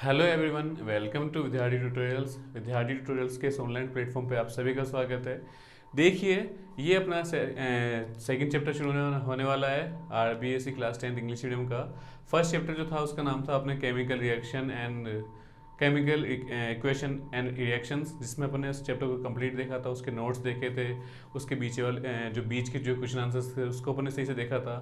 Hello everyone, welcome to विद्यार्थी tutorials. विद्यार्थी tutorials के इस ऑनलाइन प्लेटफॉर्म पे आप सभी का स्वागत है। देखिए, ये अपना सेकंड चैप्टर शुरू होने वाला है आरबीएससी क्लास 10 इंग्लिश मीडियम का। फर्स्ट चैप्टर जो था उसका नाम था अपने chemical reaction and chemical equation and reactions, जिसमें अपने इस चैप्टर को कंप्लीट देखा था, उसके नोट्स देखे थे, उसके बीच वाले जो बीच के जो क्वेश्चन आंसर्स थे उसको अपने सही से देखा था।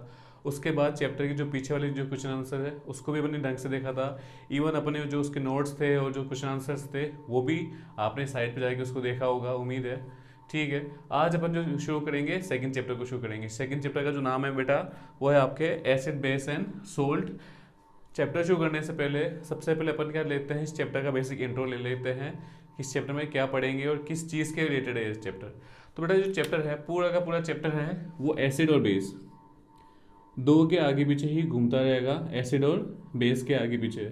उसके बाद चैप्टर के जो पीछे वाले जो क्वेश्चन आंसर है उसको भी अपने ढंग से देखा था। इवन अपने जो उसके नोट्स थे और जो क्वेश्चन आंसर्स थे वो भी आपने साइट पे जाके उसको देखा होगा, उम्मीद है। ठीक है, आज अपन जो शुरू करेंगे सेकंड चैप्टर को शुरू करेंगे। सेकंड चैप्टर का जो नाम है बेटा वो है आपके acid base and salt. Chapter शुरू करने से पहले सबसे पहले अपन क्या लेते हैं, इस चैप्टर का बेसिक इंट्रो ले लेते हैं कि इस चैप्टर में क्या पढ़ेंगे और किस चीज़ के रिलेटेड है इस चैप्टर। तो बेटा जो चैप्टर है पूरा का पूरा चैप्टर है वो एसिड और बेस दो के आगे पीछे ही घूमता रहेगा। एसिड और बेस के आगे पीछे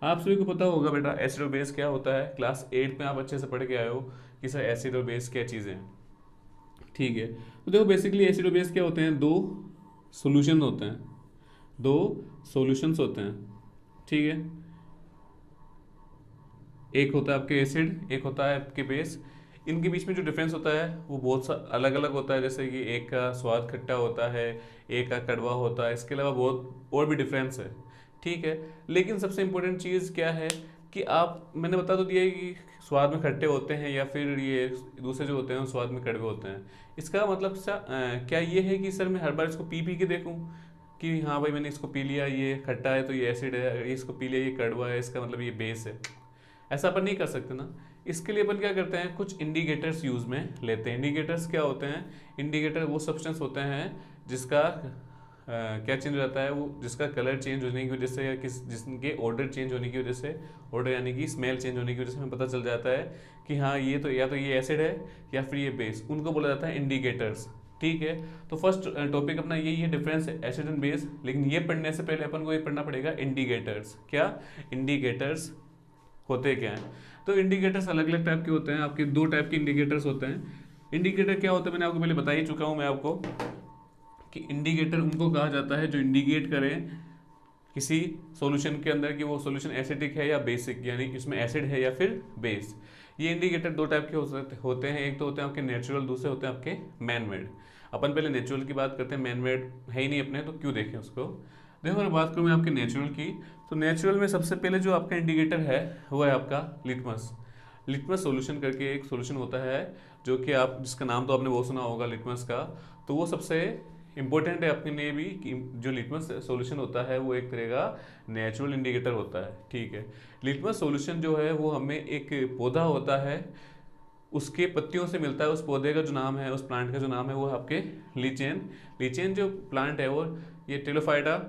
आप सभी को पता होगा बेटा एसिड और बेस क्या होता है। क्लास 8 में आप अच्छे से पढ़ के आए हो कि सर एसिड और बेस क्या चीज़ें हैं। ठीक है, तो देखो बेसिकली एसिड और बेस क्या होते हैं, दो सॉल्यूशन होते हैं, दो सॉल्यूशंस होते हैं। ठीक है, एक होता है आपके एसिड, एक होता है आपके बेस। इनके बीच में जो डिफरेंस होता है वो बहुत सा अलग अलग होता है, जैसे कि एक का स्वाद खट्टा होता है, एक का कड़वा होता है, इसके अलावा बहुत और भी डिफरेंस है। ठीक है, लेकिन सबसे इम्पोर्टेंट चीज़ क्या है कि आप, मैंने बता तो दिया है कि स्वाद में खट्टे होते हैं या फिर ये दूसरे जो होते हैं वो स्वाद में कड़वे होते हैं। इसका मतलब क्या ये है कि सर मैं हर बार इसको पी पी के देखूं कि हाँ भाई मैंने इसको पी लिया, ये खट्टा है तो ये एसिड है, अगर इसको पी लिया ये कड़वा है, इसका मतलब ये बेस है। ऐसा अपन नहीं कर सकते ना। इसके लिए अपन क्या करते हैं, कुछ इंडिकेटर्स यूज में लेते हैं। इंडिकेटर्स क्या होते हैं, इंडिकेटर वो सब्सटेंस होते हैं जिसका क्या चेंज हो जाता है, वो जिसका कलर चेंज होने की वजह से या जिसके ऑर्डर चेंज होने की वजह से, ऑर्डर यानी कि स्मेल चेंज होने की वजह से हमें पता चल जाता है कि हाँ ये तो या तो ये एसिड है या फिर ये बेस, उनको बोला जाता है इंडिकेटर्स। ठीक है, तो फर्स्ट टॉपिक अपना यही है, डिफरेंस है एसिड एंड बेस। लेकिन ये पढ़ने से पहले अपन को ये पढ़ना पड़ेगा इंडिकेटर्स। क्या इंडिकेटर्स होते क्या हैं। तो इंडिकेटर्स अलग अलग टाइप के होते हैं, आपके दो टाइप के इंडिकेटर्स होते हैं। इंडिकेटर क्या होता है मैंने आपको पहले बता ही चुका हूं मैं आपको कि इंडिकेटर उनको कहा जाता है जो इंडिकेट करें किसी सॉल्यूशन के अंदर कि वो सॉल्यूशन एसिडिक है या बेसिक, यानी इसमें एसिड है या फिर बेस। ये इंडिकेटर दो टाइप के होते हैं, एक तो होते हैं आपके नेचुरल, दूसरे होते हैं आपके मैन मेड। अपन पहले नेचुरल की बात करते हैं, मैन मेड है ही नहीं अपने तो क्यों देखें उसको। देखो अगर बात करूँ मैं आपके नेचुरल की, तो नेचुरल में सबसे पहले जो आपका इंडिकेटर है वो है आपका लिटमस। लिटमस सॉल्यूशन करके एक सॉल्यूशन होता है जो कि आप, जिसका नाम तो आपने बहुत सुना होगा लिटमस का। तो वो सबसे इंपॉर्टेंट है अपने लिए भी कि जो लिटमस सॉल्यूशन होता है वो एक तरह का नेचुरल इंडिकेटर होता है। ठीक है, लिटमस सॉल्यूशन जो है वो हमें एक पौधा होता है उसके पत्तियों से मिलता है। उस पौधे का जो नाम है, उस प्लांट का जो नाम है वो है आपके लीचेन। लीचेन जो प्लांट है वो ये टेलोफाइटा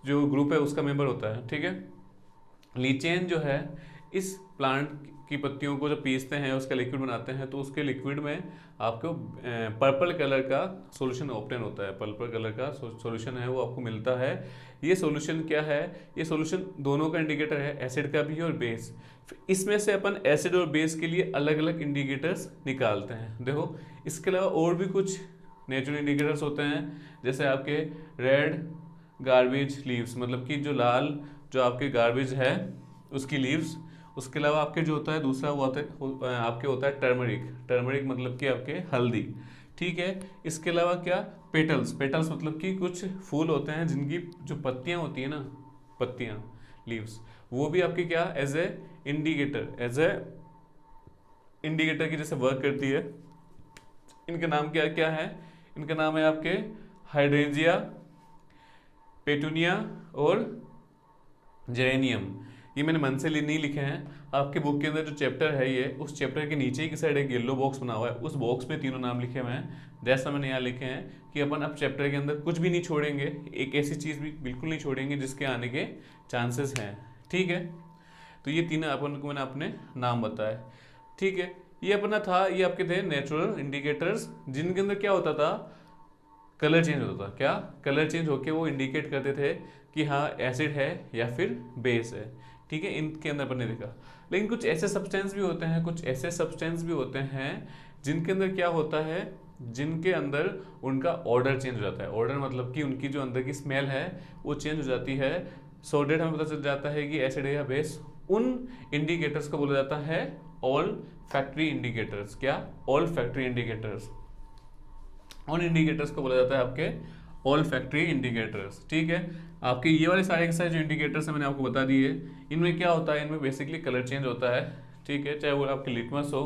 जो ग्रुप है उसका मेंबर होता है। ठीक है, लीचेन जो है इस प्लांट की पत्तियों को जब पीसते हैं उसका लिक्विड बनाते हैं तो उसके लिक्विड में आपको पर्पल कलर का सॉल्यूशन ऑब्टेन होता है। पर्पल कलर का सॉल्यूशन है वो आपको मिलता है। ये सॉल्यूशन क्या है, ये सॉल्यूशन दोनों का इंडिकेटर है, एसिड का भी और बेस। इसमें से अपन एसिड और बेस के लिए अलग अलग इंडिकेटर्स निकालते हैं। देखो इसके अलावा और भी कुछ नेचुरल इंडिकेटर्स होते हैं, जैसे आपके रेड गार्बेज लीव्स, मतलब कि जो लाल जो आपके गार्बेज है उसकी लीव्स। उसके अलावा आपके जो होता है दूसरा वो आपके होता है टर्मरिक। टर्मरिक मतलब कि आपके हल्दी। ठीक है, इसके अलावा क्या, पेटल्स। पेटल्स मतलब कि कुछ फूल होते हैं जिनकी जो पत्तियां होती है ना, पत्तियां लीव्स, वो भी आपकी क्या as a indicator, as a indicator की जैसे वर्क करती है। इनका नाम क्या क्या है, इनका नाम है आपके हाइड्रेंजिया, पेटूनिया और जेरेनियम। ये मैंने मन से नहीं लिखे हैं, आपके बुक के अंदर जो चैप्टर है ये, उस चैप्टर के नीचे की साइड एक येलो बॉक्स बना हुआ है, उस बॉक्स में तीनों नाम लिखे हुए हैं। जैसा मैंने यहाँ लिखे हैं कि अपन अब चैप्टर के अंदर कुछ भी नहीं छोड़ेंगे, एक ऐसी चीज़ भी बिल्कुल नहीं छोड़ेंगे जिसके आने के चांसेस हैं। ठीक है, तो ये तीन अपन को मैंने अपने नाम बताया। ठीक है, ये अपना था, ये आपके थे नेचुरल इंडिकेटर्स जिनके अंदर क्या होता था, कलर चेंज होता था। क्या, कलर चेंज होके वो इंडिकेट करते थे कि हाँ एसिड है या फिर बेस है। ठीक है, इनके अंदर अपन ने देखा। लेकिन कुछ ऐसे सब्सटेंस भी होते हैं, कुछ ऐसे सब्सटेंस भी होते हैं जिनके अंदर क्या होता है, जिनके अंदर उनका ऑर्डर चेंज हो जाता है। ऑर्डर मतलब कि उनकी जो अंदर की स्मेल है वो चेंज हो जाती है। सोर्टेड हमें पता चल जाता है कि एसिड है या बेस। उन इंडिकेटर्स को बोला जाता है ऑल फैक्ट्री इंडिकेटर्स। क्या? All factory indicators. उन इंडिकेटर्स को बोला जाता है आपके ऑल फैक्ट्री इंडिकेटर्स। ठीक है, आपके ये वाले सारे के सारे जो इंडिकेटर्स हैं मैंने आपको बता दिए, इनमें क्या होता है, इनमें बेसिकली कलर चेंज होता है। ठीक है, चाहे वो आपके लिटमस हो,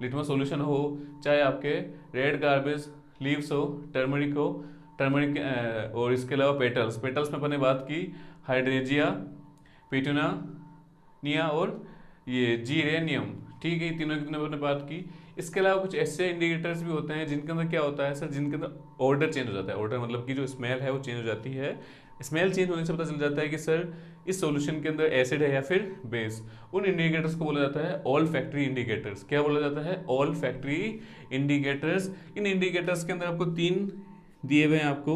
लिटमस सॉल्यूशन हो, चाहे आपके रेड गार्बेज लीव्स हो, टर्मरिक हो, टर्मरिक और इसके अलावा पेटल्स। पेटल्स में अपने बात की हाइड्रेजिया, पिटूनिया और ये जीरेनियम। ठीक है, ये तीनों की तीनों अपने बात की। इसके अलावा कुछ ऐसे इंडिकेटर्स भी होते हैं जिनके अंदर क्या होता है सर, जिनके अंदर ऑर्डर चेंज हो जाता है। ऑर्डर मतलब कि जो स्मेल है वो चेंज हो जाती है। स्मेल चेंज होने से पता चल जाता है कि सर इस सॉल्यूशन के अंदर एसिड है या फिर बेस। उन इंडिकेटर्स को बोला जाता है ऑल फैक्ट्री इंडिकेटर्स। क्या बोला जाता है? Olfactory indicators. इन इंडिकेटर्स के अंदर आपको 3 दिए हुए हैं आपको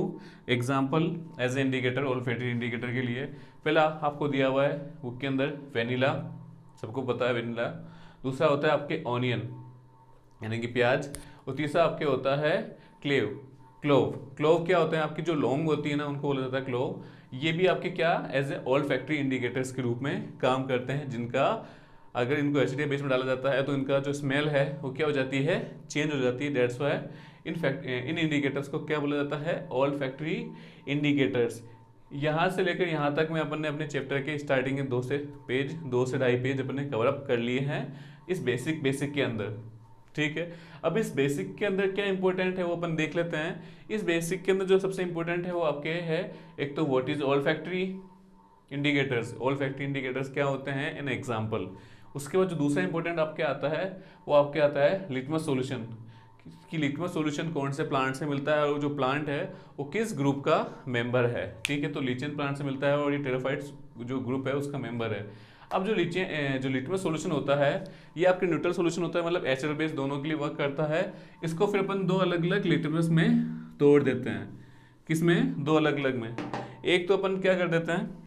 example as a indicator, olfactory indicator के लिए। पहला आपको दिया हुआ है बुक के अंदर वेनिला, सबको पता है वेनिला। दूसरा होता है आपके ऑनियन यानी कि प्याज, और तीसरा आपके होता है क्लोव। क्लोव क्या होता है? आपकी जो लौंग होती है ना, उनको बोला जाता है क्लोव। ये भी आपके क्या as a olfactory indicators के रूप में काम करते हैं, जिनका अगर इनको एसिड या बेस में डाला जाता है तो इनका जो स्मेल है वो क्या हो जाती है, चेंज हो जाती है। दैट्स व्हाई इन इंडिकेटर्स को क्या बोला जाता है? Olfactory indicators. यहाँ से लेकर यहाँ तक में अपन ने अपने चैप्टर के स्टार्टिंग के 2 से 2.5 पेज अपन ने कवर अप कर लिए हैं इस बेसिक के अंदर। ठीक है, अब इस बेसिक के अंदर क्या इंपॉर्टेंट है वो अपन देख लेते हैं। इस बेसिक के अंदर जो सबसे इंपॉर्टेंट है वो आपके है, एक तो what is all factory indicators. All factory indicators क्या होते हैं? An example. उसके बाद जो दूसरा इंपॉर्टेंट आपके आता है वो आपके आता है लिटमस सॉल्यूशन, कि लिटमस सॉल्यूशन कौन से प्लांट से मिलता है और जो प्लांट है वो किस ग्रुप का मेंबर है। ठीक है, तो लीचेन प्लांट से मिलता है और ये टेराफाइट्स जो ग्रुप है उसका मेंबर है। अब जो लिटमस सॉल्यूशन होता है ये आपके न्यूट्रल सॉल्यूशन होता है, मतलब एसिड बेस दोनों के लिए वर्क करता है। इसको फिर अपन 2 अलग अलग लिटमस में तोड़ देते हैं। किसमें? 2 अलग अलग में। एक तो अपन क्या कर देते हैं,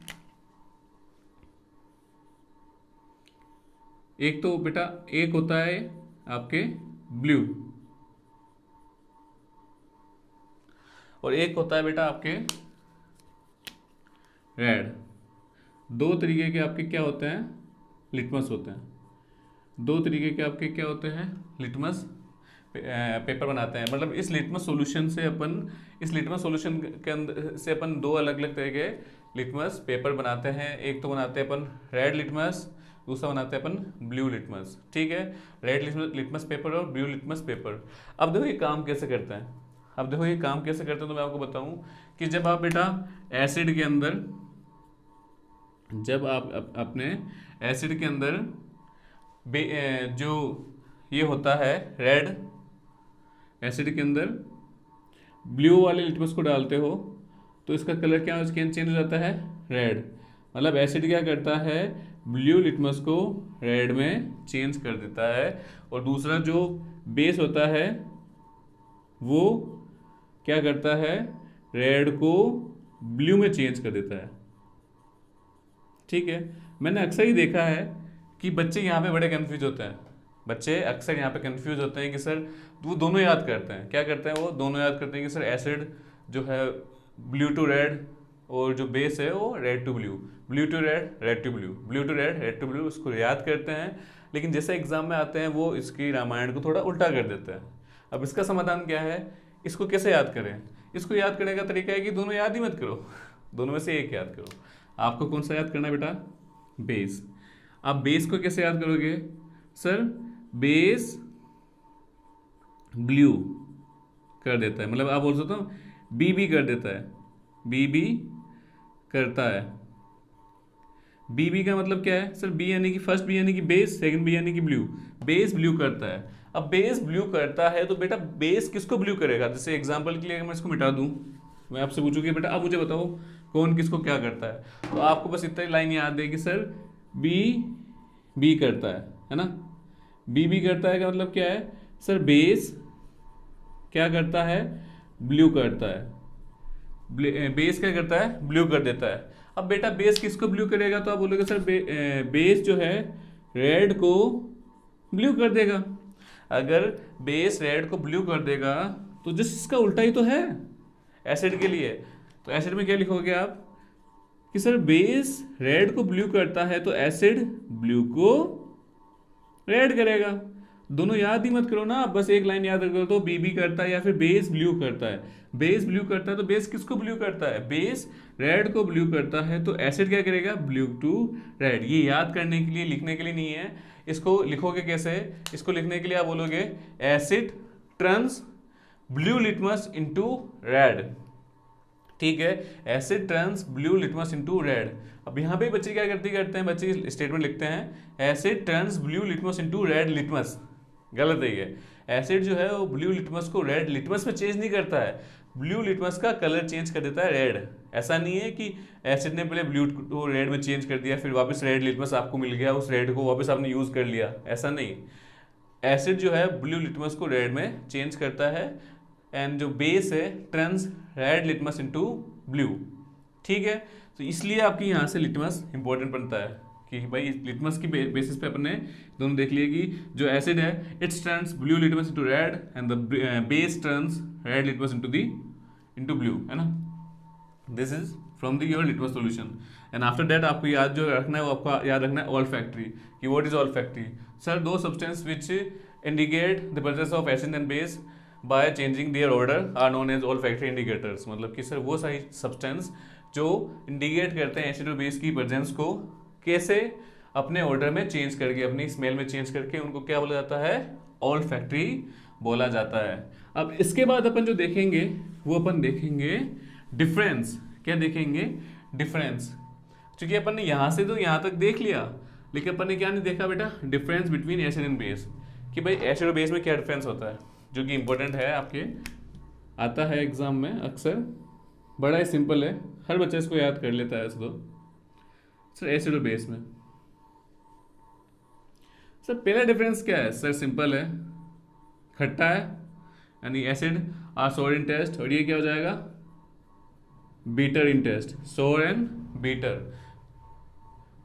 एक तो बेटा एक होता है आपके ब्लू और एक होता है बेटा आपके रेड। 2 तरीके के आपके क्या होते हैं? लिटमस होते हैं। 2 तरीके के आपके क्या होते हैं? लिटमस पेपर बनाते हैं। मतलब इस लिटमस सॉल्यूशन से के अंदर से अपन 2 अलग अलग तरह के लिटमस पेपर बनाते हैं। एक तो बनाते हैं अपन रेड लिटमस, दूसरा बनाते हैं अपन ब्लू लिटमस। ठीक है, रेड लिटमस पेपर और ब्लू लिटमस पेपर। अब देखो ये काम कैसे करते हैं। तो मैं आपको बताऊं कि जब आप बेटा एसिड के अंदर, जब आप अपने एसिड के अंदर जो ये होता है रेड, एसिड के अंदर ब्लू वाले लिटमस को डालते हो तो इसका कलर क्या चेंज हो जाता है? रेड। मतलब एसिड क्या करता है? ब्लू लिटमस को रेड में चेंज कर देता है। और दूसरा जो बेस होता है वो क्या करता है? रेड को ब्लू में चेंज कर देता है। ठीक है, मैंने अक्सर ही देखा है कि बच्चे यहाँ पे बड़े कंफ्यूज होते हैं। बच्चे अक्सर यहाँ पे कंफ्यूज होते हैं कि सर वो दोनों याद करते हैं। क्या करते हैं? वो दोनों याद करते हैं कि सर एसिड जो है ब्लू टू रेड और जो बेस है वो red to blue, blue to red, red to blue, blue to red, red to blue, उसको याद करते हैं। लेकिन जैसे एग्जाम में आते हैं वो इसकी रामायण को थोड़ा उल्टा कर देते हैं। अब इसका समाधान क्या है? इसको कैसे याद करें? इसको याद करने का तरीका है कि दोनों याद ही मत करो, दोनों में से एक याद करो। आपको कौन सा याद करना है बेटा? बेस। आप बेस को कैसे याद करोगे? सर बेस ब्लू कर देता है, मतलब आप बोल सकते हो बी कर देता है, बी करता है। बी का मतलब क्या है? सर बी यानी कि फर्स्ट बी यानी कि बेस, सेकंड बी यानी कि ब्लू। बेस ब्लू करता है। अब बेस ब्लू करता है तो बेटा बेस किसको ब्लू करेगा? जैसे एग्जांपल के लिए मैं इसको मिटा दूं, मैं आपसे पूछूंगी बेटा अब मुझे बताओ कौन किसको क्या करता है, तो आपको बस इतना ही लाइन याद है कि सर बी करता है ना। बी करता है का मतलब क्या है? सर बेस क्या करता है? ब्लू करता है। बेस क्या करता है? ब्लू कर देता है। अब बेटा बेस किसको ब्लू करेगा? तो आप बोलोगे सर बेस जो है रेड को ब्लू कर देगा। अगर बेस रेड को ब्लू कर देगा तो जस्ट इसका उल्टा ही तो है एसिड के लिए। तो एसिड में क्या लिखोगे आप? कि सर बेस रेड को ब्लू करता है तो एसिड ब्लू को रेड करेगा। दोनों याद ही मत करो ना, आप बस एक लाइन याद रखो तो बी करता है या फिर बेस ब्लू करता है। बेस ब्लू करता है तो बेस किसको ब्लू करता है? बेस रेड को ब्लू करता है तो एसिड क्या करेगा? Blue to red. ये याद करने के लिए, लिखने के लिए नहीं है। इसको लिखोगे कैसे? इसको लिखने के लिए आप बोलोगे asset turns blue litmus into red. ठीक है, asset turns blue litmus into red. अब यहाँ पे बच्चे क्या करते हैं, बच्चे स्टेटमेंट लिखते हैं asset turns blue litmus into red litmus. गलत है ये। एसिड जो है वो ब्लू लिटमस को रेड लिटमस में चेंज नहीं करता है, ब्लू लिटमस का कलर चेंज कर देता है रेड। ऐसा नहीं है कि एसिड ने पहले ब्लू को रेड में चेंज कर दिया फिर वापस रेड लिटमस आपको मिल गया, उस रेड को वापस आपने यूज कर लिया, ऐसा नहीं। एसिड जो है ब्लू लिटमस को रेड में चेंज करता है एंड जो बेस है turns red litmus into blue. ठीक है, तो इसलिए आपकी यहाँ से लिटमस इंपॉर्टेंट बनता है कि भाई लिटमस की बेसिस पे अपने दोनों देख लिए कि जो एसिड है it's turns blue litmus into red and the base turns red litmus into blue, है ना। This is from the your litmus solution. And after that आपको याद जो रखना है वो आपको याद रखना है ऑल्फैक्टरी। कि what is olfactory? Sir those substance which indicate the presence of acid and base by changing their order are known as olfactory indicators. मतलब कि सर वो सारी सब्सटेंस जो इंडिकेट करते हैं एसिड और बेस की प्रेजेंस को कैसे अपने ऑर्डर में चेंज करके, अपनी स्मेल में चेंज करके, उनको क्या बोला जाता है? ऑल्फैक्टरी बोला जाता है। अब इसके बाद अपन जो देखेंगे वो अपन देखेंगे डिफरेंस। क्या देखेंगे? डिफरेंस। क्योंकि अपन ने यहां से तो यहां तक देख लिया, लेकिन अपन ने क्या नहीं देखा बेटा? Difference between acid and base. कि भाई एसिड और बेस में क्या डिफरेंस होता है, जो कि इंपॉर्टेंट है, आपके आता है एग्जाम में अक्सर। बड़ा ही सिंपल है, हर बच्चा इसको याद कर लेता है ऐसे तो। सर एसिड और बेस में सर पहला डिफरेंस क्या है? सर सिंपल है, खट्टा है यानी एसिड आर सोर इन टेस्ट, और ये क्या हो जाएगा? बीटर इन टेस्ट। सोर एंड बीटर,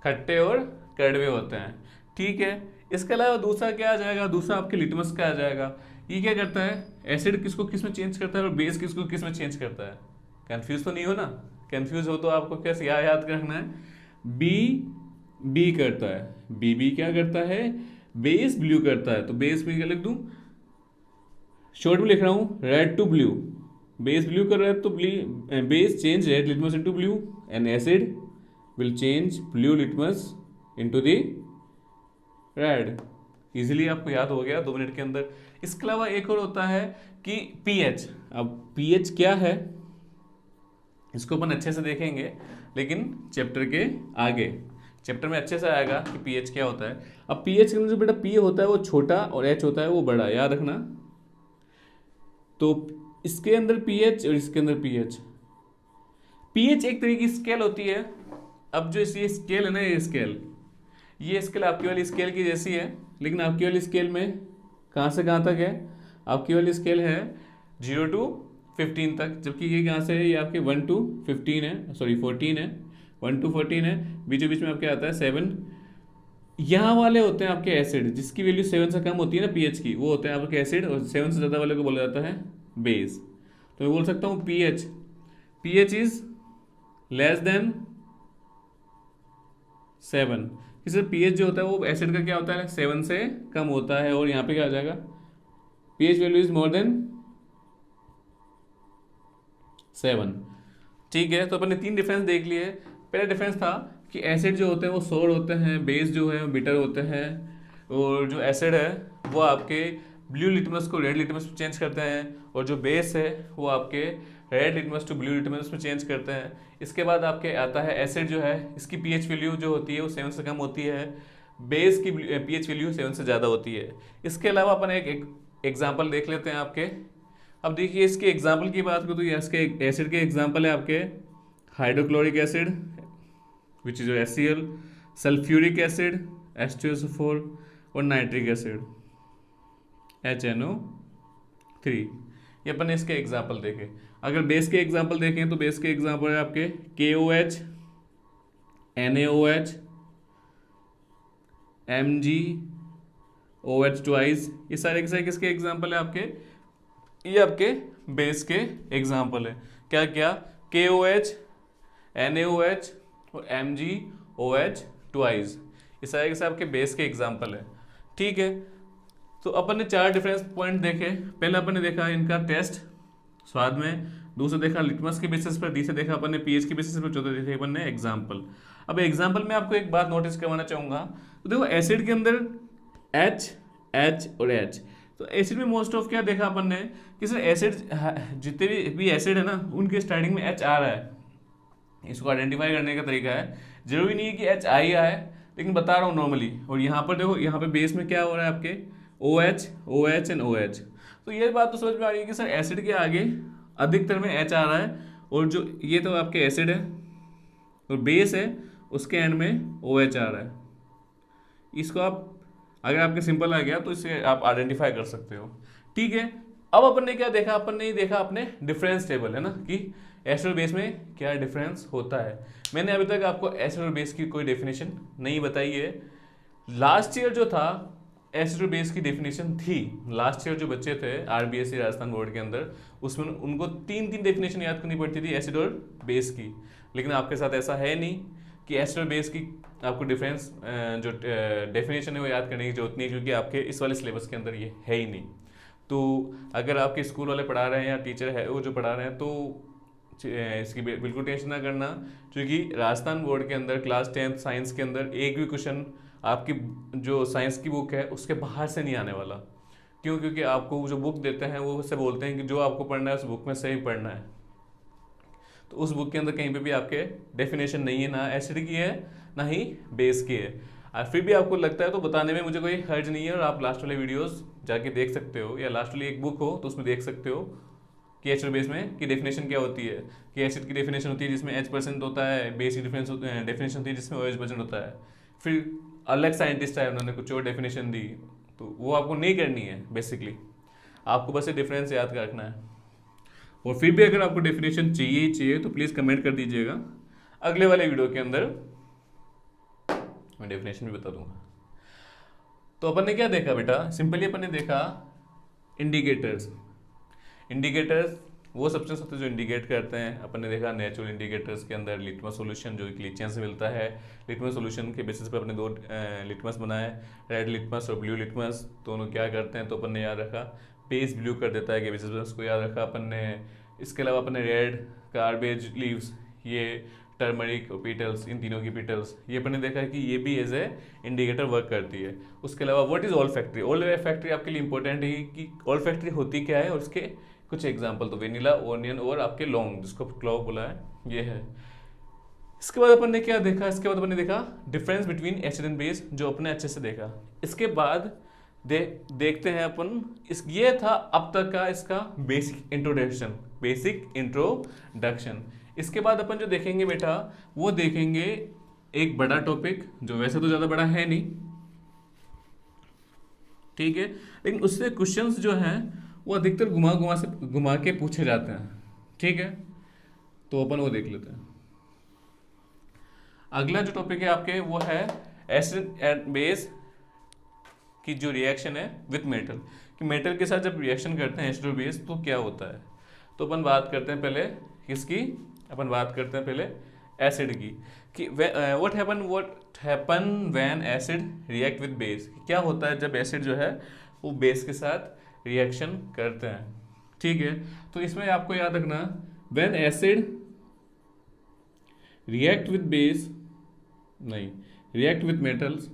खट्टे और कड़वे होते हैं। ठीक है, इसके अलावा दूसरा क्या आ जाएगा? दूसरा आपके लिटमस का आ जाएगा। ये क्या करता है? एसिड किसको किस में चेंज करता है और बेस किसको किस में चेंज करता है? कंफ्यूज तो नहीं हो ना? कंफ्यूज हो तो आपको कैसे याद रखना है? बी करता है, बी क्या करता है? बेस ब्लू करता है, तो बेस में क्या लिख दूं? शॉर्ट में लिख रहा हूं red to blue. Base blue कर रहा है तो base change red litmus into blue and acid will change blue litmus into the red. Easily आपको याद हो गया 2 मिनट के अंदर। इसके अलावा एक और होता है कि पीएच। अब पीएच क्या है इसको अपन अच्छे से देखेंगे, लेकिन चैप्टर के आगे, चैप्टर में अच्छे से आएगा कि पीएच क्या होता है। अब पीएच के अंदर जो बेटा पी होता है वो छोटा और एच होता है वो बड़ा, याद रखना। तो इसके अंदर पीएच और इसके अंदर पीएच। पीएच एक तरीके की स्केल होती है। अब जो ये स्केल है ना, ये स्केल आपकी वाली स्केल की जैसी है, लेकिन आपकी वाली स्केल में कहाँ से कहाँ तक है? आपकी वाली स्केल है 0 to 15 तक, जबकि ये कहाँ से है? ये आपके 1 to 15 है, सॉरी 14 है, 1 to 14 है, बीचों बीच में आपके आता है 7। यहाँ वाले होते हैं आपके एसिड, जिसकी वैल्यू 7 से कम होती है ना पीएच की, वो होते हैं आपके एसिड, और 7 से ज़्यादा वाले को बोला जाता है बेस। तो मैं बोल सकता हूँ पीएच इज लेस देन 7। इसे पीएच जो होता है वो एसिड का क्या होता है? 7 से कम होता है, और यहाँ पे क्या आ जाएगा? PH value is more than 7। ठीक है, तो अपन ने 3 डिफरेंस देख लिए। पहला डिफरेंस था कि एसिड जो होते हैं वो सोर होते हैं, बेस जो है वो बिटर होते हैं, और जो एसिड है वो आपके ब्लू लिटमस को रेड लिटमस में चेंज करते हैं, और जो बेस है वो आपके red litmus to blue litmus में चेंज करते हैं। इसके बाद आपके आता है एसिड जो है, इसकी पीएच वैल्यू जो होती है वो 7 से कम होती है, बेस की पीएच वैल्यू 7 से ज़्यादा होती है। इसके अलावा अपन एक एग्जाम्पल देख लेते हैं आपके। अब देखिए इसके एग्जाम्पल की बात करूँ तो ये इसके एसिड के एग्जाम्पल है आपके hydrochloric acid which is HCl, sulphuric acid H2SO4, और नाइट्रिक एसिड HNO3। ये अपन ने इसके एग्जाम्पल देखे। अगर बेस के एग्जाम्पल देखें तो बेस के एग्जाम्पल है आपके KOH, NaOH, MgOH ट्वाइस। ये सारे के सारे किसके एग्जाम्पल है आपके? ये आपके बेस के एग्जाम्पल है। क्या क्या? KOH, NaOH, और MgOH ट्वाइस। ये सारे के सारे आपके बेस के एग्जाम्पल है। ठीक है, तो अपन ने 4 डिफरेंस पॉइंट देखे। पहले अपन ने देखा इनका टेस्ट स्वाद में, दूसरा देखा लिटमस के बेसिस पर, तीसरा देखा अपन ने पीएच के बेसिस पर, चौथा देखा अपन ने एग्जाम्पल। अब एग्जाम्पल में आपको एक बात नोटिस करवाना चाहूंगा, तो देखो एसिड के अंदर H, H और H, तो एसिड में मोस्ट ऑफ क्या देखा अपन ने कि सर एसिड जितने भी एसिड है ना उनके स्टार्टिंग में H आ रहा है। इसको आइडेंटिफाई करने का तरीका है, जरूरी नहीं है कि H आई आए, लेकिन बता रहा हूँ नॉर्मली। और यहाँ पर देखो, यहाँ पे बेस में क्या हो रहा है आपके OH, OH एंड OH। तो ये बात तो समझ में आ रही है कि सर एसिड के आगे अधिकतर में H आ रहा है, और जो ये तो आपके एसिड है और बेस है उसके एंड में OH आ रहा है। इसको आप अगर आपके सिंपल आ गया तो इसे आप आइडेंटिफाई कर सकते हो। ठीक है, अब अपन ने क्या देखा, अपन ने देखा अपने डिफरेंस टेबल है ना, कि एसिड और बेस में क्या डिफरेंस होता है। मैंने अभी तक आपको एसिड और बेस की कोई डेफिनेशन नहीं बताई है। लास्ट ईयर जो था एसिड और बेस की डेफिनेशन थी, लास्ट ईयर जो बच्चे थे RBSC राजस्थान बोर्ड के अंदर, उसमें उनको 3 डेफिनेशन याद करनी पड़ती थी एसिड और बेस की। लेकिन आपके साथ ऐसा है नहीं कि एसिड और बेस की आपको डिफरेंस जो डेफिनेशन है वो याद करने की जरूरत नहीं है, क्योंकि आपके इस वाले सिलेबस के अंदर ये है ही नहीं। तो अगर आपके स्कूल वाले पढ़ा रहे हैं या टीचर है वो जो पढ़ा रहे हैं, तो इसकी बिल्कुल टेंशन ना करना, क्योंकि राजस्थान बोर्ड के अंदर क्लास 10th साइंस के अंदर एक भी क्वेश्चन आपकी जो साइंस की बुक है उसके बाहर से नहीं आने वाला। क्यों? क्योंकि आपको जो बुक देते हैं वो उससे बोलते हैं कि जो आपको पढ़ना है उस बुक में से ही पढ़ना है। तो उस बुक के अंदर कहीं पे भी आपके डेफिनेशन नहीं है, ना एसिड की है ना ही बेस की है। और फिर भी आपको लगता है तो बताने में मुझे कोई हर्ज नहीं है, और आप लास्ट वाले वीडियोस जाके देख सकते हो, या लास्ट वाली एक बुक हो तो उसमें देख सकते हो कि एसिड बेस में की डेफिनेशन क्या होती है। कि एसिड की डेफिनेशन होती है जिसमें H% होता है, बेस की डेफिनेशन होती है जिसमें OH% होता है। फिर अलग साइंटिस्ट आए, उन्होंने कुछ और डेफिनेशन दी, तो वो आपको नहीं करनी है। बेसिकली आपको बस ये डिफरेंस याद रखना है। और फिर भी अगर आपको डेफिनेशन चाहिए ही चाहिए तो प्लीज़ कमेंट कर दीजिएगा, अगले वाले वीडियो के अंदर मैं डेफिनेशन भी बता दूंगा। तो अपन ने क्या देखा बेटा, सिंपली अपन ने देखा इंडिकेटर्स। इंडिकेटर्स वो सब्सटेंस होते हैं जो इंडिकेट करते हैं। अपन ने देखा नेचुरल इंडिकेटर्स के अंदर लिटमस सॉल्यूशन जो लिचियन से मिलता है। लिटमस सॉल्यूशन के बेसिस पर अपने 2 लिटमस बनाए, रेड लिटमस और ब्लू लिटमस। दोनों क्या करते हैं तो अपन ने याद रखा, बेस ब्लू कर देता है के बेसिस पर, उसको याद रखा अपन ने। इसके अलावा अपन ने रेड गार्बेज लीव्स, ये टर्मरिक और पीटल्स, इन तीनों की पीटल्स, ये अपन ने देखा है कि ये भी एज ए इंडिकेटर वर्क करती है। उसके अलावा what is all factory, all factory आपके लिए इंपॉर्टेंट है कि ऑल फैक्ट्री होती क्या है, और उसके कुछ एग्जाम्पल तो वेनिला, ओनियन और आपके लौंग, जिसको क्लोव बोला है, ये है। इसके बाद अपन ने क्या देखा, इसके बाद अपन ने देखा difference between acid and base, जो अपने अच्छे से देखा। इसके बाद देखते हैं अपन ये था अब तक का इसका बेसिक इंट्रोडक्शन, इसके बाद अपन जो देखेंगे बेटा वो देखेंगे एक बड़ा टॉपिक, जो वैसे तो ज्यादा बड़ा है नहीं, ठीक है, लेकिन उससे क्वेश्चंस जो हैं वो अधिकतर घुमा के पूछे जाते हैं। ठीक है, तो अपन वो देख लेते हैं। अगला जो टॉपिक है आपके वो है एसिड एंड बेस की जो रिएक्शन है विथ मेटल, कि मेटल के साथ जब रिएक्शन करते हैं एसिड और बेस तो क्या होता है। तो अपन बात करते हैं पहले किसकी, अपन बात करते हैं पहले एसिड की, कि what happen when acid react with base, क्या होता है जब एसिड जो है वो बेस के साथ रिएक्शन करते हैं। ठीक है, तो इसमें आपको याद रखना, when acid react with base, नहीं, react with metals,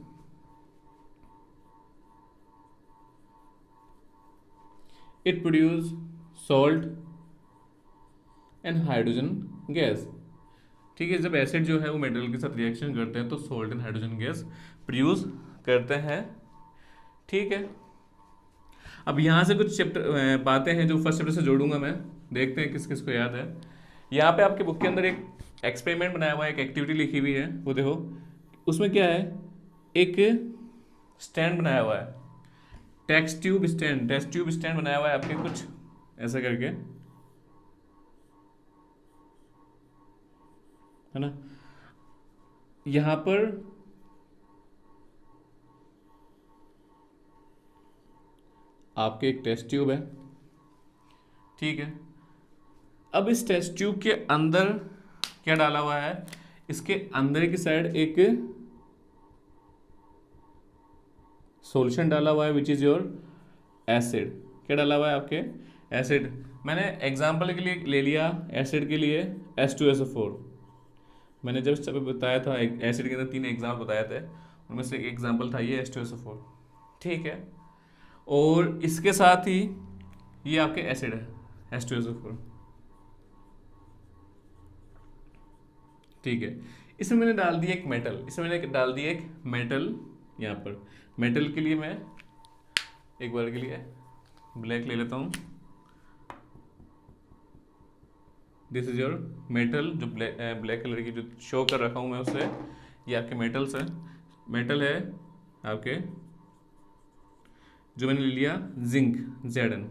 it produce salt and hydrogen gas. ठीक है, जब एसिड जो है वो मेटल के साथ रिएक्शन करते हैं तो salt and hydrogen gas produce करते हैं। ठीक है, अब यहाँ से कुछ चैप्टर बातें हैं जो फर्स्ट चैप्टर से जोड़ूंगा मैं, देखते हैं किस किस को याद है। यहाँ पे आपके बुक के अंदर एक एक्सपेरिमेंट बनाया हुआ है, एक एक्टिविटी लिखी हुई है, वो देखो उसमें क्या है, एक स्टैंड बनाया हुआ है, टेस्ट ट्यूब स्टैंड बनाया हुआ है आपके कुछ ऐसा करके, है ना। यहां पर आपके एक टेस्ट ट्यूब है, ठीक है। अब इस टेस्ट ट्यूब के अंदर क्या डाला हुआ है, इसके अंदर की साइड एक सॉल्यूशन डाला हुआ है विच इज योर एसिड। क्या डाला हुआ है आपके? एसिड। मैंने एग्जाम्पल के लिए ले लिया एसिड के लिए H2SO4। मैंने जब बताया था एसिड के अंदर 3 एग्जाम्पल बताए थे, उनमें से एक एग्जाम्पल था ये H2SO4। ठीक है, और इसके साथ ही ये आपके एसिड है H2SO4। ठीक है, इसमें मैंने डाल दिया एक मेटल, इसमें मैंने डाल दिया एक मेटल। यहाँ पर मेटल के लिए मैं एक बार के लिए ब्लैक ले लेता हूँ। दिस इज योर मेटल, जो ब्लैक कलर की जो शो कर रखा हूँ मैं उससे, ये आपके मेटल्स है। मेटल है आपके, जो मैंने ले लिया जिंक Zn।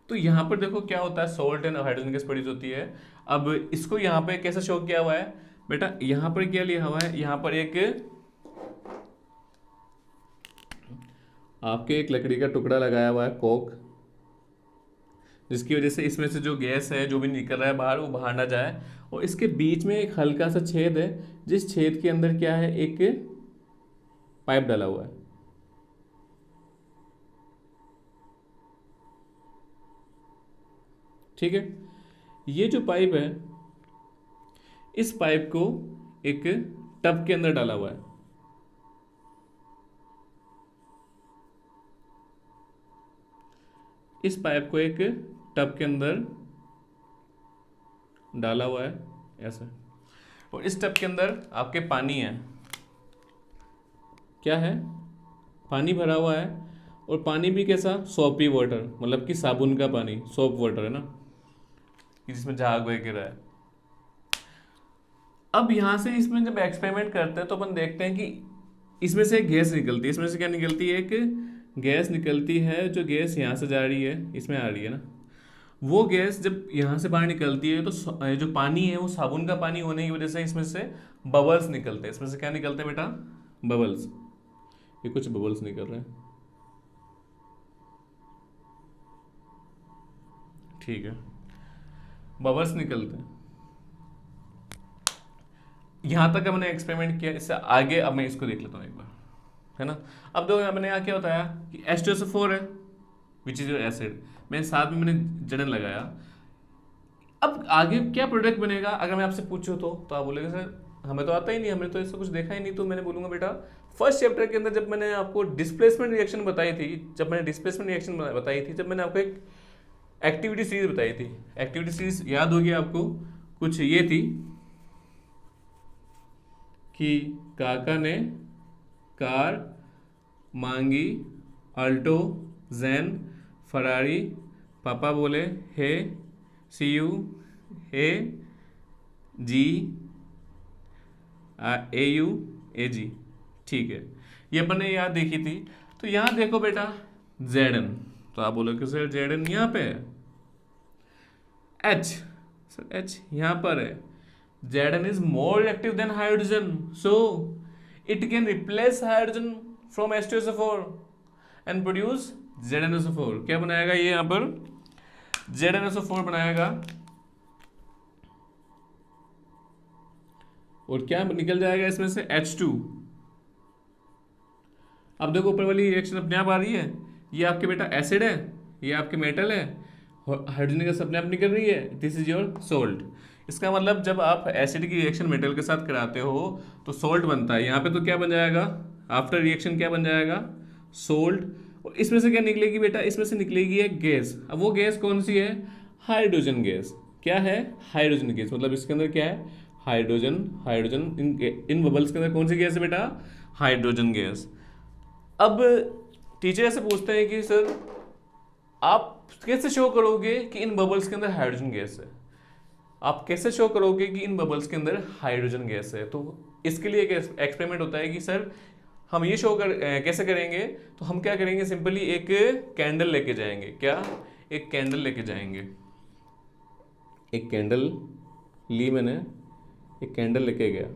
तो यहाँ पर देखो क्या होता है, salt and hydrogen gas produce होती है। अब इसको यहाँ पे कैसे शो किया हुआ है बेटा? यहाँ पर क्या लिया हुआ है, यहाँ पर एक लकड़ी का टुकड़ा लगाया हुआ है कोक, जिसकी वजह से इसमें से जो गैस है जो भी निकल रहा है बाहर, वो बाहर ना जाए। और इसके बीच में एक हल्का सा छेद है, जिस छेद के अंदर क्या है, एक पाइप डाला हुआ है। ठीक है, ये जो पाइप है, इस पाइप को एक टब के अंदर डाला हुआ है। इस पाइप को एक टब के अंदर डाला हुआ है ऐसे, और इस टब के अंदर आपके पानी है। क्या है? पानी भरा हुआ है, और पानी भी कैसा? सोपी वाटर, मतलब कि साबुन का पानी, सोप वाटर है ना, कि जिसमें झाग वगैरह है। अब यहां से इसमें जब एक्सपेरिमेंट करते हैं तो अपन देखते हैं कि इसमें से एक गैस निकलती है। इसमें से क्या निकलती है? एक गैस निकलती है, जो गैस यहाँ से जा रही है, इसमें आ रही है ना। वो गैस जब यहाँ से बाहर निकलती है तो जो पानी है वो साबुन का पानी होने की वजह से इसमें से बबल्स निकलते हैं। इसमें से क्या निकलते हैं बेटा? बबल्स। ये कुछ बबल्स निकल रहे हैं। ठीक है, बबल्स निकलते हैं। यहां तक हमने एक्सपेरिमेंट किया, इससे आगे अब मैं इसको देख लेता हूँ एक बार, है ना। अब देखो मैंने यहाँ क्या बताया कि H2SO4 है विच इज योर एसिड, मैंने साथ में मैंने जड़न लगाया। अब आगे क्या प्रोडक्ट बनेगा अगर मैं आपसे पूछूं तो आप बोलेंगे सर हमें तो आता ही नहीं, हमने तो इससे कुछ देखा ही नहीं। तो मैंने बोलूंगा बेटा, फर्स्ट चैप्टर के अंदर जब मैंने आपको डिस्प्लेसमेंट रिएक्शन बताई थी, जब मैंने आपको एक एक्टिविटी सीरीज बताई थी। एक्टिविटी सीरीज याद होगी आपको, कुछ ये थी कि काका ने कार मांगी, अल्टो, जैन, फरारी, पापा बोले हे, सी you, hey, ji, A you, ए जी। ठीक है, ये अपन ने याद देखी थी। तो यहाँ देखो बेटा Zn, तो आप बोलोगे सर Zn यहाँ पे है, H, सर H यहाँ पर है। Zn is more reactive than hydrogen, so it can replace hydrogen from H2SO4 and produce ZnSO4। क्या बनाएगा ये यहाँ पर? ZnSO4 बनाएगा, और क्या निकल जाएगा इसमें से? H2। अब देखो ऊपर वाली रिएक्शन अपने आप आ रही है, ये आपके बेटा एसिड है, ये आपके मेटल है, हाइड्रोजन गैस अपने आप निकल रही है। This is your salt. इसका मतलब जब आप एसिड की रिएक्शन मेटल के साथ कराते हो तो सोल्ट बनता है। यहाँ पे तो क्या बन जाएगा आफ्टर रिएक्शन? क्या बन जाएगा? सोल्ट। और इसमें से क्या निकलेगी बेटा? इसमें से निकलेगी एक गैस। अब वो गैस कौन सी है? Hydrogen gas. क्या है? Hydrogen gas. मतलब इसके अंदर क्या है? हाइड्रोजन। हाइड्रोजन इन बबल्स के अंदर कौन सी गैस है बेटा? Hydrogen gas. अब टीचर ऐसे पूछते हैं कि सर आप कैसे शो करोगे कि इन बबल्स के अंदर हाइड्रोजन गैस है? आप कैसे शो करोगे कि इन बबल्स के अंदर हाइड्रोजन गैस है? तो इसके लिए एक एक्सपेरिमेंट होता है कि सर हम ये शो कैसे करेंगे? तो हम क्या करेंगे, सिंपली एक कैंडल लेके जाएंगे। क्या? एक कैंडल लेके जाएंगे। एक कैंडल ली मैंने, एक कैंडल लेके गया।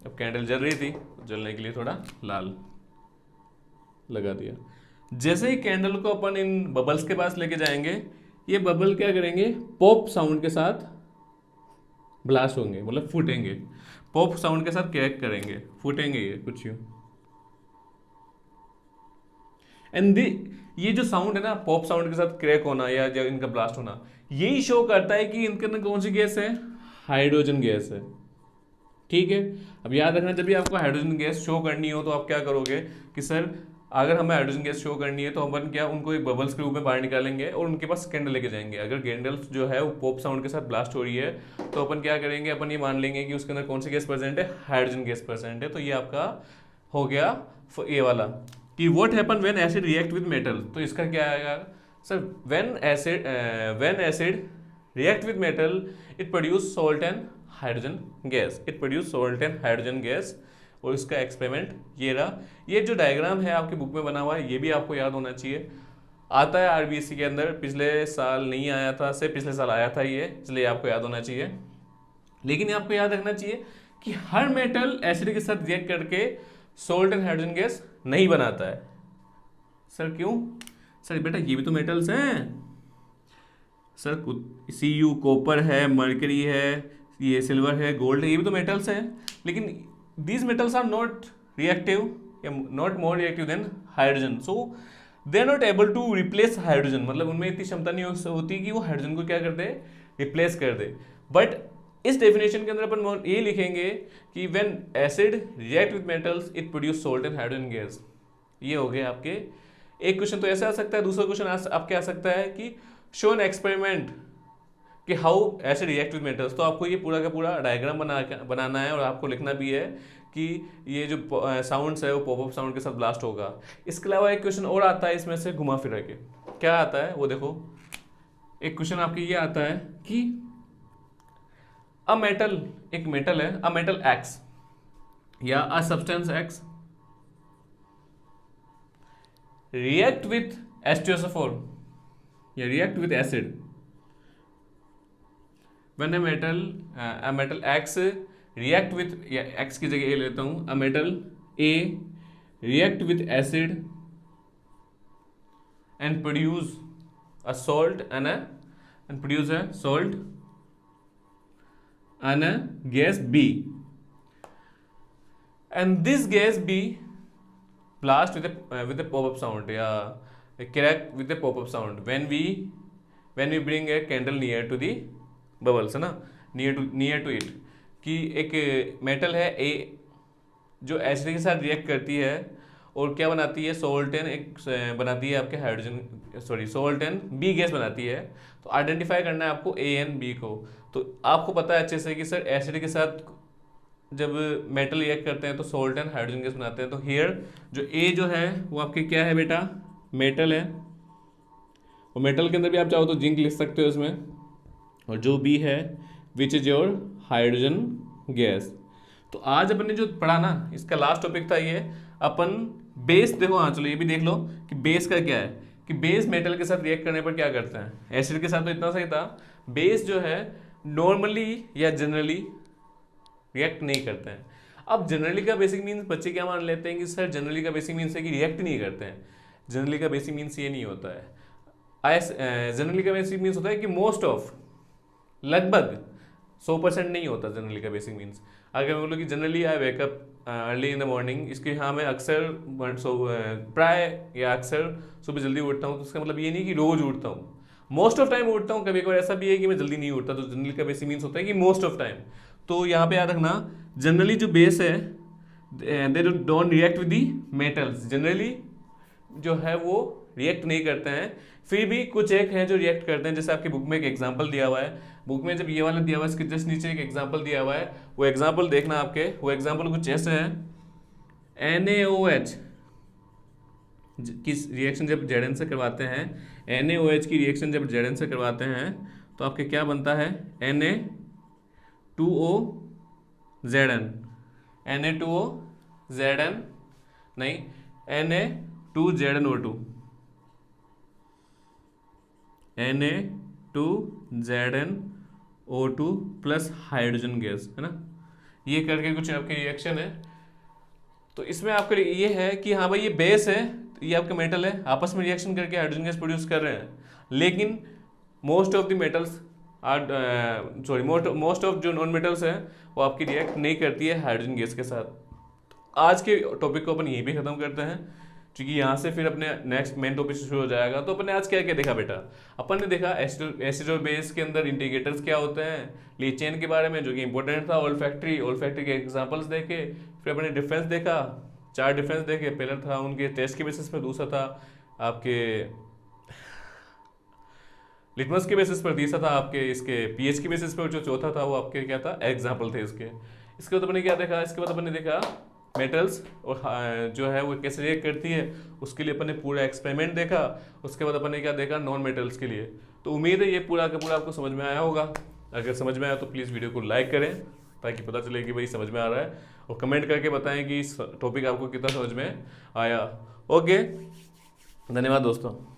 अब कैंडल जल रही थी, जलने के लिए थोड़ा लाल लगा दिया। जैसे ही कैंडल को अपन इन बबल्स के पास लेके जाएंगे, ये बबल क्या करेंगे, पॉप साउंड के साथ ब्लास्ट होंगे, मतलब फूटेंगे, पॉप साउंड के साथ क्रैक करेंगे, फूटेंगे ये कुछ यूं। एंड ये जो साउंड है ना, पॉप साउंड के साथ क्रैक होना या इनका ब्लास्ट होना, यही शो करता है कि इनके अंदर कौन सी गैस है, हाइड्रोजन गैस है। ठीक है, अब याद रखना, जब भी आपको हाइड्रोजन गैस शो करनी हो तो आप क्या करोगे कि सर अगर हमें हाइड्रोजन गैस शो करनी है तो अपन क्या उनको एक बबल्स के रूप में बाहर निकालेंगे और उनके पास कैंडल लेके जाएंगे। अगर कैंडल जो है वो पॉप साउंड के साथ ब्लास्ट हो रही है तो अपन क्या करेंगे, अपन ये मान लेंगे कि उसके अंदर कौन सी गैस प्रेजेंट है, हाइड्रोजन गैस प्रेजेंट है। तो ये आपका हो गया ये वाला कि what happen when acid react with metal. तो इसका क्या आएगा sir, when acid react with metal it produce salt and hydrogen gas, it produce salt and hydrogen gas. और इसका एक्सपेरिमेंट ये रहा। ये जो डायग्राम है आपकी बुक में बना हुआ है, ये भी आपको याद होना चाहिए। आता है आरबीएससी के अंदर, पिछले साल नहीं आया था, से पिछले साल आया था ये, इसलिए आपको याद होना चाहिए। लेकिन आपको याद रखना चाहिए कि हर मेटल एसिड के साथ रिएक्ट करके सोल्ट एंड हाइड्रोजन गैस नहीं बनाता है। सर क्यों? सर बेटा ये भी तो मेटल्स हैं सर, Cu कॉपर है, मरकरी है, ये सिल्वर है, गोल्ड है, ये भी तो मेटल्स हैं। लेकिन these metals are not reactive, not more reactive than hydrogen, so they are not able to replace hydrogen, मतलब उनमें इतनी क्षमता नहीं होती कि वो हाइड्रोजन को क्या कर दे, रिप्लेस कर दे। बट इस डेफिनेशन के अंदर अपन ये लिखेंगे कि when acid react with metals it produce salt and hydrogen gas. ये हो गए आपके एक क्वेश्चन तो ऐसे आ सकता है। दूसरा क्वेश्चन आपके आ सकता है कि शो एन एक्सपेरिमेंट कि how acid react with metals. तो आपको ये पूरा का पूरा डायग्राम बनाना है और आपको लिखना भी है कि ये जो साउंड्स है वो पॉपअप साउंड के साथ ब्लास्ट होगा। इसके अलावा एक क्वेश्चन और आता है इसमें से घुमा फिरा के, क्या आता है वो देखो। एक क्वेश्चन आपके ये आता है कि अ मेटल, एक मेटल है, अ मेटल एक्स या a substance x react with H2SO4 या react with acid when a metal X react with, या X की जगह A लेता हूँ, a metal A react with acid and produce a salt and produce a salt and a gas B, and this gas B blast with a pop-up sound या crack with a pop-up sound when we bring a candle near to the bubbles है ना, near to it. कि एक metal है ए जो acid के साथ react करती है और क्या बनाती है, सोल्ट एंड एक बनाती है आपके hydrogen, sorry salt and B gas बनाती है। तो आइडेंटिफाई करना है आपको ए एंड बी को। तो आपको पता है अच्छे से कि सर एसिड के साथ जब मेटल रिएक्ट करते हैं तो सोल्ट एंड हाइड्रोजन गैस बनाते हैं। तो हियर जो ए जो है वो आपके क्या है बेटा, मेटल है, और मेटल के अंदर भी आप चाहो तो जिंक लिख सकते हो इसमें, और जो बी है which is your hydrogen gas. तो आज अपन ने जो पढ़ा ना, इसका लास्ट टॉपिक था ये अपन बेस। देखो हाँ चलो ये भी देख लो कि बेस का क्या है, कि बेस मेटल के साथ रिएक्ट करने पर क्या करते हैं। एसिड के साथ तो इतना सही था, बेस जो है नॉर्मली या जनरली रिएक्ट नहीं करते हैं। अब जनरली का बेसिक मीन्स बच्चे क्या मान लेते हैं कि सर जनरली का बेसिक मीन्स है कि रिएक्ट नहीं करते हैं। जनरली का बेसिक मीन्स ये नहीं होता है। जनरली का बेसिक मीन्स होता है कि मोस्ट ऑफ, लगभग 100% नहीं होता जनरली का बेसिक मीन्स। अगर मैं बोलूँ कि generally I wake up early in the morning, इसके हाँ मैं अक्सर प्राय या अक्सर सुबह जल्दी उठता हूँ, तो उसका मतलब ये नहीं कि रोज उठता हूँ, मोस्ट ऑफ टाइम उठता हूँ। कभी कभार ऐसा भी है कि मैं जल्दी नहीं उठता, तो जनरली का बेसिक मीन्स होता है कि मोस्ट ऑफ टाइम। तो यहाँ पे याद रखना जनरली जो बेस है they don't react with the metals, generally जो है वो रिएक्ट नहीं करते हैं। फिर भी कुछ एक हैं जो रिएक्ट करते हैं, जैसे आपकी बुक में एक एग्जांपल दिया हुआ है। बुक में जब ये वाला दिया हुआ है इसके जस्ट नीचे एक एग्जांपल दिया हुआ है, वो एग्जांपल देखना आपके। वो एग्जांपल कुछ ऐसे है, NaOH की रिएक्शन जब Zn से करवाते हैं, NaOH की रिएक्शन जब Zn से करवाते हैं तो आपके क्या बनता है, Na2OZn, Na2OZn नहीं, Na2ZnO2, Na2ZnO2 plus hydrogen gas, है ना। ये करके कुछ आपकी रिएक्शन है। तो इसमें आपके ये है कि हाँ भाई ये बेस है, ये आपके मेटल है, आपस में रिएक्शन करके हाइड्रोजन गैस प्रोड्यूस कर रहे हैं, लेकिन most of the metals are most of जो नॉन मेटल्स हैं वो आपकी रिएक्ट नहीं करती है हाइड्रोजन गैस के साथ। आज के टॉपिक को अपन यहीं पे ख़त्म करते हैं, क्योंकि यहाँ से फिर अपने नेक्स्ट मेन टॉपिक से शुरू हो जाएगा। तो अपने आज क्या क्या देखा बेटा, अपन ने देखा एसिड और बेस के अंदर इंटीग्रेटर्स क्या होते हैं, लीड चेन के बारे में जो कि इंपॉर्टेंट था, ओल्फैक्टरी के एग्जांपल्स देखे, फिर अपने डिफरेंस देखा, 4 डिफरेंस देखे। पहला था उनके टेस्ट के बेसिस पर, दूसरा था आपके लिटमस के बेसिस पर, तीसरा था आपके इसके पीएच के बेसिस पर, जो चौथा था वो आपके क्या था, एग्जाम्पल थे इसके। इसके बाद अपने क्या देखा, इसके बाद अपने देखा मेटल्स और जो है वो कैसे रिएक्ट करती है, उसके लिए अपन ने पूरा एक्सपेरिमेंट देखा। उसके बाद अपन ने क्या देखा, नॉन मेटल्स के लिए। तो उम्मीद है ये पूरा का पूरा आपको समझ में आया होगा। अगर समझ में आया तो प्लीज़ वीडियो को लाइक करें ताकि पता चले कि भाई समझ में आ रहा है, और कमेंट करके बताएं कि इस टॉपिक आपको कितना समझ में आया। ओके, धन्यवाद दोस्तों।